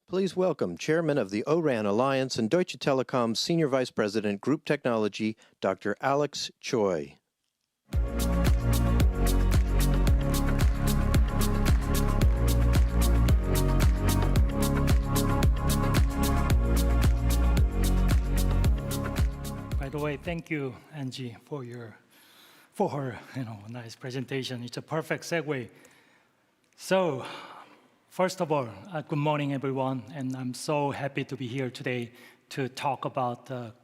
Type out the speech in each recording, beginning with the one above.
Please welcome Chairman of the O-RAN Alliance and Deutsche Telekom Senior Vice President, Group Technology, Dr. Alex Choi. By the way, thank you, Angie, for her nice presentation. It's a perfect segue. So, first of all, good morning, everyone, and I'm so happy to be here today to talk about the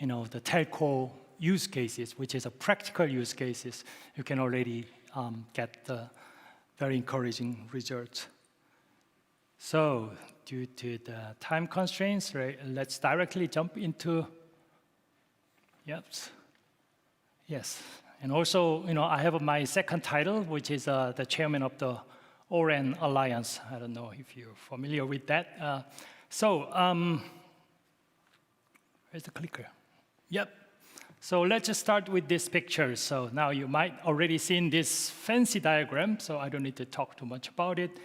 telco use cases, which is a practical use cases. You can already get the very encouraging results. So, due to the time constraints, right, let's directly jump into. Yes, and also, I have my second title, which is the chairman of the O-RAN Alliance. I don't know if you're familiar with that. Where's the clicker? Yep. So let's just start with this picture. So now you might already seen this fancy diagram, so I don't need to talk too much about it.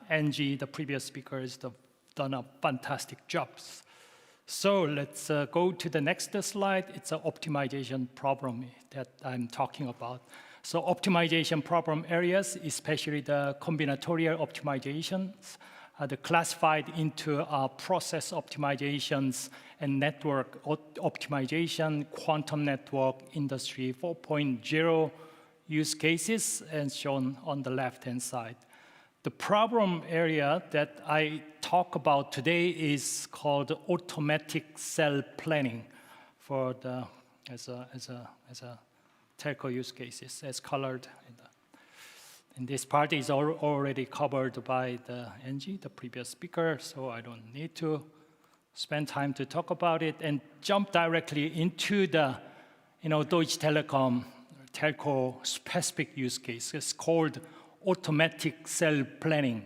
Angie, the previous speaker, has done a fantastic job. So let's go to the next slide. It's an optimization problem that I'm talking about. So optimization problem areas, especially the combinatorial optimizations, are classified into process optimizations and network optimization, quantum network, industry 4.0 use cases, as shown on the left-hand side. The problem area that I talk about today is called automatic cell planning for as a telco use cases, as colored. And this part is already covered by Angie, the previous speaker, so I don't need to spend time to talk about it and jump directly into the Deutsche Telekom telco specific use case. It's called automatic cell planning.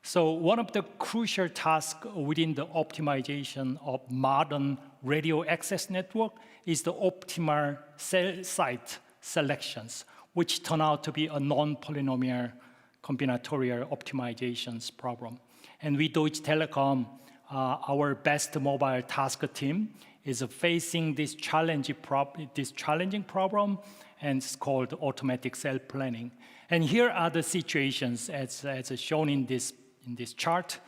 So one of the crucial tasks within the optimization of modern radio access network is the optimal cell site selections, which turn out to be a non-polynomial combinatorial optimizations problem. And with Deutsche Telekom, our best mobile task team is facing this challenging problem, and it's called automatic cell planning. And here are the situations as shown in this chart.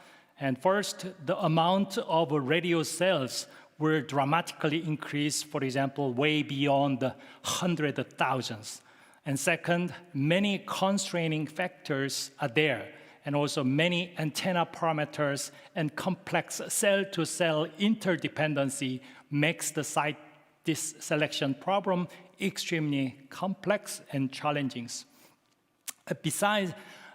And first, the amount of radio cells will dramatically increase, for example, way beyond the hundreds of thousands. And second, many constraining factors are there, and also many antenna parameters and complex cell-to-cell interdependency makes this selection problem extremely complex and challenging. Besides,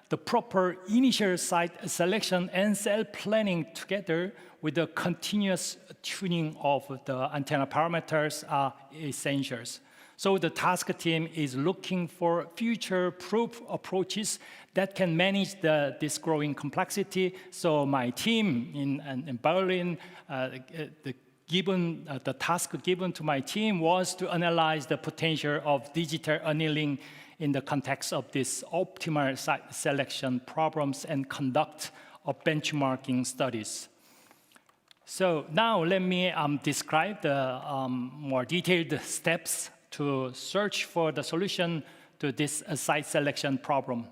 the proper initial site selection and cell planning together with the continuous tuning of the antenna parameters are essentials. So the task team is looking for future-proof approaches that can manage this growing complexity. So my team in Berlin, the task given to my team was to analyze the potential of digital annealing in the context of this optimal site selection problems and conduct benchmarking studies. So now let me describe the more detailed steps to search for the solution to this site selection problem.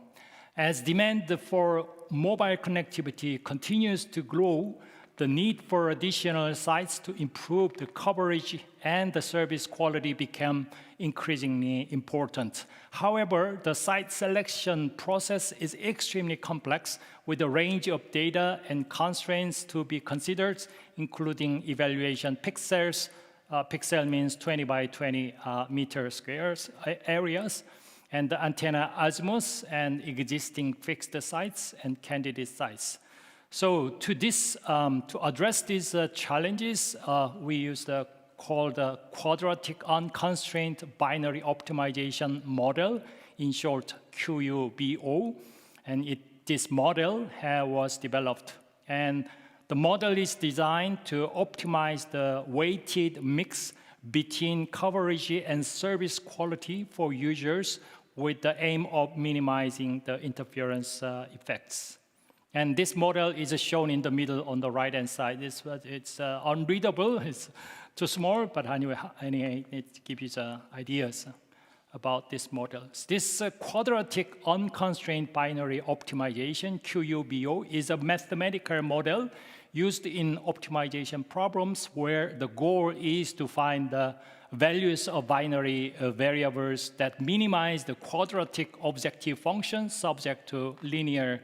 As demand for mobile connectivity continues to grow, the need for additional sites to improve the coverage and the service quality became increasingly important. However, the site selection process is extremely complex with a range of data and constraints to be considered, including evaluation pixels. Pixel means 20 by 20 meter squares areas, and the antenna azimuths and existing fixed sites and candidate sites. So to address these challenges, we use called the quadratic unconstrained binary optimization model, in short QUBO, and this model was developed. And the model is designed to optimize the weighted mix between coverage and service quality for users with the aim of minimizing the interference effects. And this model is shown in the middle on the right-hand side. It's unreadable, it's too small, but anyway, it gives you some ideas about this model. This quadratic unconstrained binary optimization, QUBO, is a mathematical model used in optimization problems where the goal is to find the values of binary variables that minimize the quadratic objective function subject to linear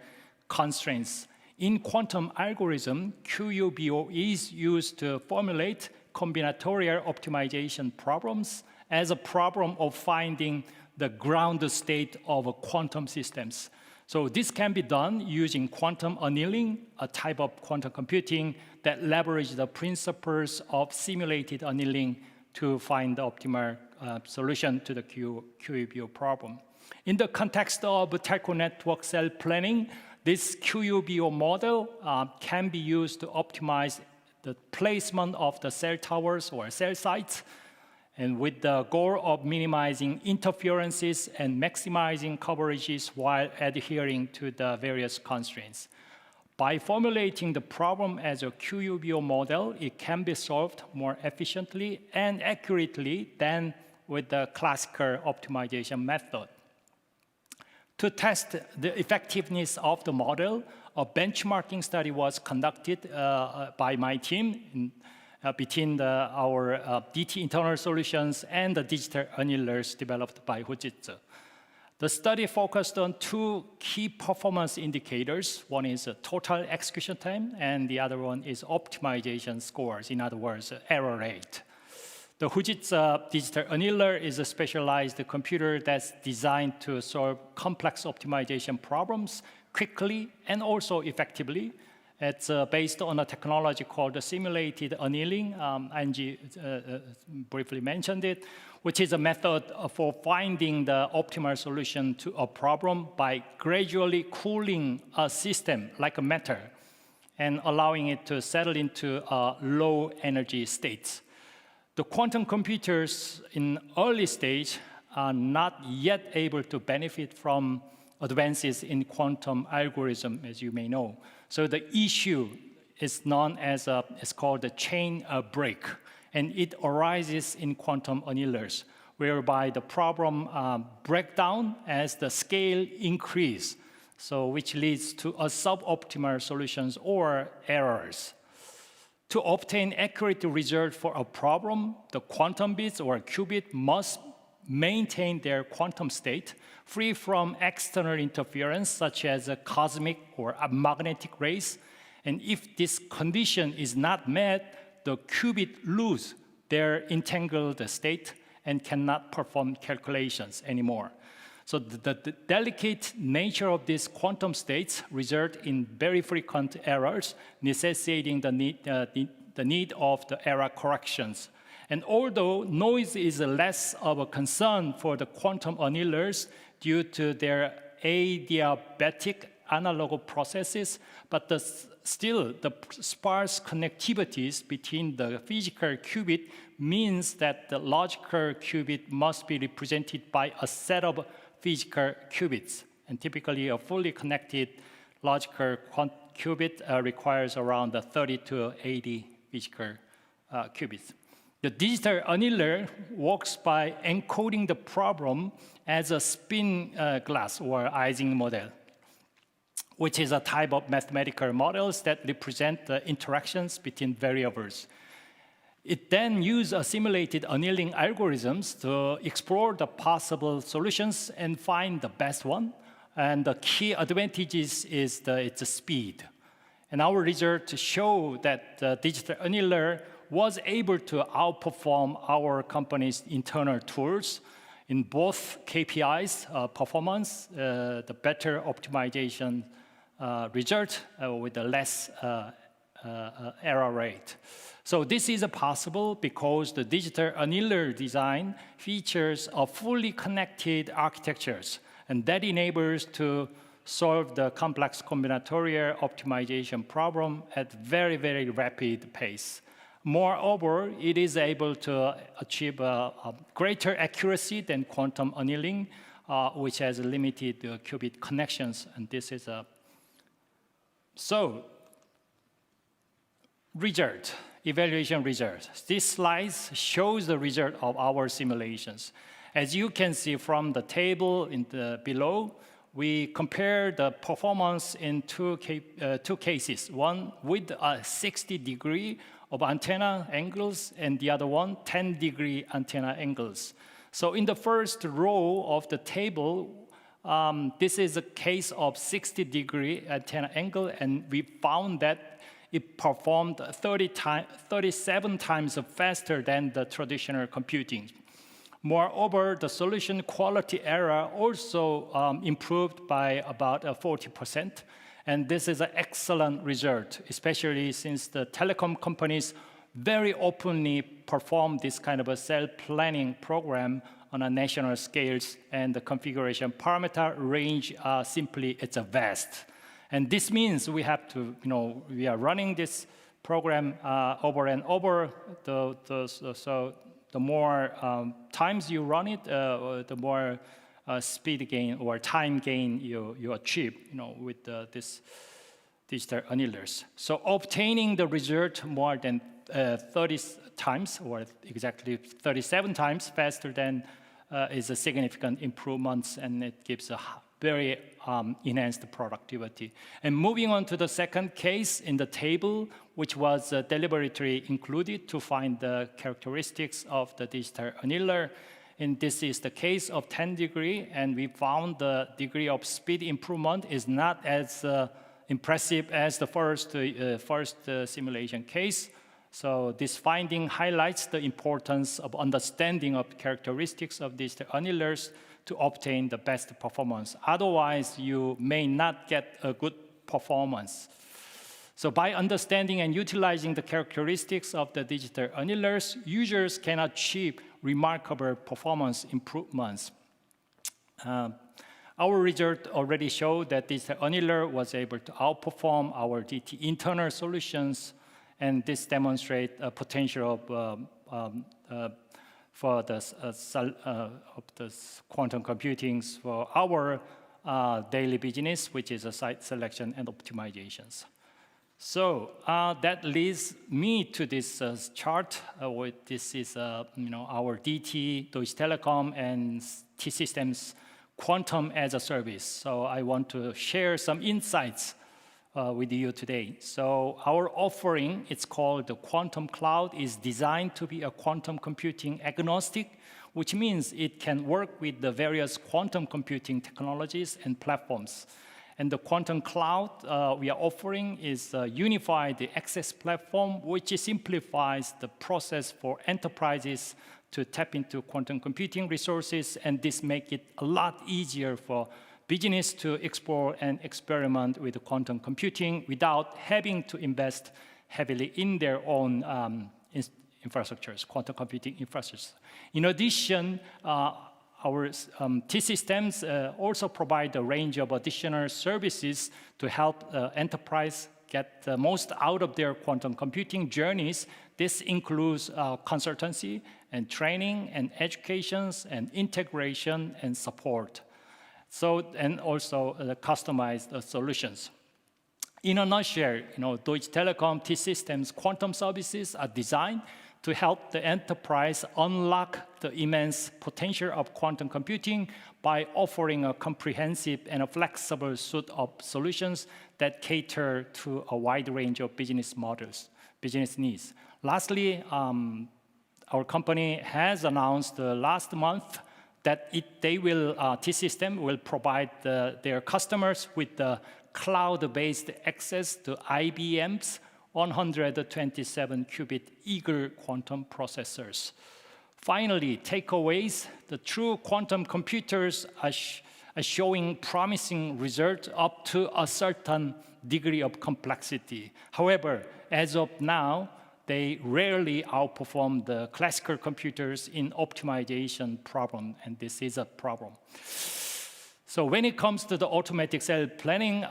constraints. In quantum algorithm, QUBO is used to formulate combinatorial optimization problems as a problem of finding the ground state of quantum systems. So this can be done using quantum annealing, a type of quantum computing that leverages the principles of simulated annealing to find the optimal solution to the QUBO problem. In the context of telco network cell planning, this QUBO model can be used to optimize the placement of the cell towers or cell sites, and with the goal of minimizing interferences and maximizing coverages while adhering to the various constraints. By formulating the problem as a QUBO model, it can be solved more efficiently and accurately than with the classical optimization method. To test the effectiveness of the model, a benchmarking study was conducted by my team between our DT internal solutions and the digital annealers developed by Fujitsu. The study focused on two key performance indicators. One is total execution time, and the other one is optimization scores, in other words, error rate. The Fujitsu digital annealer is a specialized computer that's designed to solve complex optimization problems quickly and also effectively. It's based on a technology called simulated annealing. Angie briefly mentioned it, which is a method for finding the optimal solution to a problem by gradually cooling a system like a matter and allowing it to settle into low energy states. The quantum computers in early stage are not yet able to benefit from advances in quantum algorithm, as you may know. So the issue is known as it's called the chain break, and it arises in quantum annealers, whereby the problem breaks down as the scale increase, so which leads to a suboptimal solutions or errors. To obtain accurate result for a problem, the quantum bits or qubit must maintain their quantum state free from external interference such as cosmic or magnetic rays. And if this condition is not met, the qubit lose their entangled state and cannot perform calculations anymore. So the delicate nature of these quantum states result in very frequent errors, necessitating the need of the error corrections. And although noise is less of a concern for the quantum annealers due to their adiabatic analog processes, but still the sparse connectivities between the physical qubit means that the logical qubit must be represented by a set of physical qubits. And typically a fully connected logical qubit requires around 30 to 80 physical qubits. The digital annealer works by encoding the problem as a spin glass or Ising model, which is a type of mathematical models that represent the interactions between variables. It then uses simulated annealing algorithms to explore the possible solutions and find the best one. And the key advantages is its speed. And our results show that the digital annealer was able to outperform our company's internal tools in both KPIs, performance, the better optimization result with the less error rate. So this is possible because the digital annealer design features a fully connected architectures, and that enables to solve the complex combinatorial optimization problem at very, very rapid pace. Moreover, it is able to achieve a greater accuracy than quantum annealing, which has limited qubit connections, and this is So, evaluation result. This slide shows the result of our simulations. As you can see from the table below, we compare the performance in two cases, one with a 60-degree of antenna angles and the other one 10-degree antenna angles. So in the first row of the table, this is a case of 60-degree antenna angle, and we found that it performed 37 times faster than the traditional computing. Moreover, the solution quality error also improved by about 40%. And this is an excellent result, especially since the telecom companies very openly perform this kind of a cell planning program on a national scales, and the configuration parameter range it's vast. And this means we have to, we are running this program over and over. So the more times you run it, the more speed gain or time gain you achieve, with this digital annealers. So obtaining the result more than 30 times, or exactly 37 times faster than is a significant improvement, and it gives a very enhanced productivity. And moving on to the second case in the table, which was deliberately included to find the characteristics of the digital annealer. And this is the case of 10 degree, and we found the degree of speed improvement is not as impressive as the first simulation case. So this finding highlights the importance of understanding of characteristics of these annealers to obtain the best performance. Otherwise, you may not get a good performance. So by understanding and utilizing the characteristics of the digital annealers, users can achieve remarkable performance improvements. Our result already showed that this annealer was able to outperform our DT internal solutions, and this demonstrates a potential for the quantum computing for our daily business, which is a site selection and optimizations. So that leads me to this chart. This is our DT, Deutsche Telekom, and T-Systems Quantum as a Service. So I want to share some insights with you today. So our offering, it's called the Quantum Cloud, is designed to be a quantum computing agnostic, which means it can work with the various quantum computing technologies and platforms. And the Quantum Cloud we are offering is a unified access platform, which simplifies the process for enterprises to tap into quantum computing resources, and this makes it a lot easier for business to explore and experiment with quantum computing without having to invest heavily in their own infrastructures, quantum computing infrastructures. In addition, our T-Systems also provide a range of additional services to help enterprise get the most out of their quantum computing journeys. This includes consultancy and training and educations and integration and support. So, and also customized solutions. In a nutshell, Deutsche Telekom T-Systems quantum services are designed to help the enterprise unlock the immense potential of quantum computing by offering a comprehensive and a flexible suite of solutions that cater to a wide range of business models, business needs. Lastly, our company has announced last month that T-System will provide their customers with the cloud-based access to IBM's 127-qubit Eagle quantum processors. Finally, takeaways: the true quantum computers are showing promising results up to a certain degree of complexity. However, as of now, they rarely outperform the classical computers in optimization problem, and this is a problem. So when it comes to the automatic cell planning,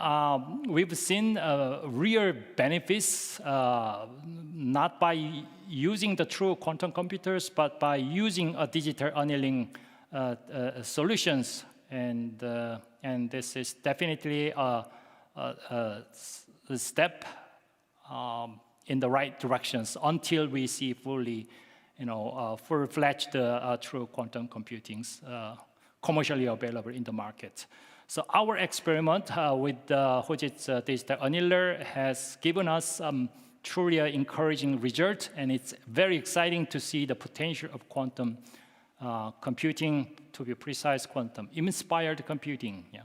we've seen real benefits, not by using the true quantum computers, but by using a digital annealing solutions. And this is definitely step in the right directions until we see fully, full-fledged true quantum computing commercially available in the market. So our experiment with Hojit's digital annealer has given us truly encouraging result, and it's very exciting to see the potential of quantum computing, to be precise, quantum-inspired computing. Yeah.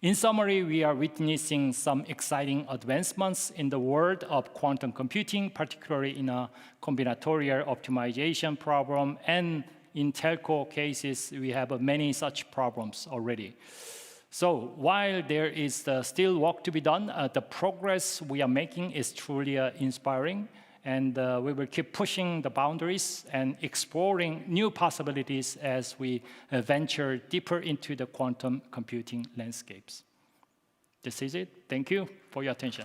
In summary, we are witnessing some exciting advancements in the world of quantum computing, particularly in a combinatorial optimization problem, and in telco cases, we have many such problems already. So while there is still work to be done, the progress we are making is truly inspiring, and we will keep pushing the boundaries and exploring new possibilities as we venture deeper into the quantum computing landscapes. This is it. Thank you for your attention.